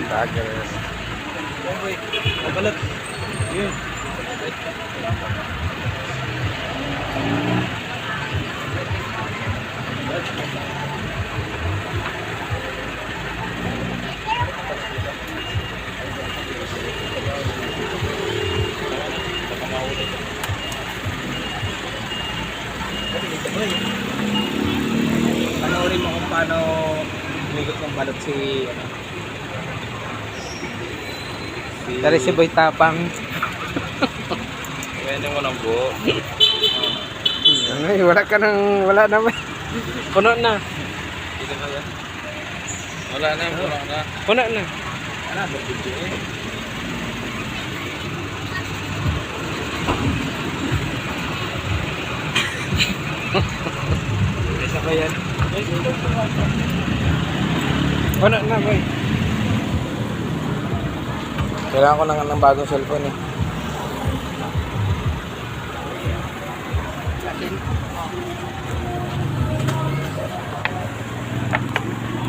Daggers. Balat. Yun. Panoorin mo kung paano umigot ng balot si ano. Dari si Boy Tapang. Pwede mo ng buo. Ano, wala naman. Puno na. Dito na yan. Wala na, puno na. Puno na. Ano, barbecue eh. Isa pa yan. Puno na, boy. Kailangan ko ng bagong cellphone eh.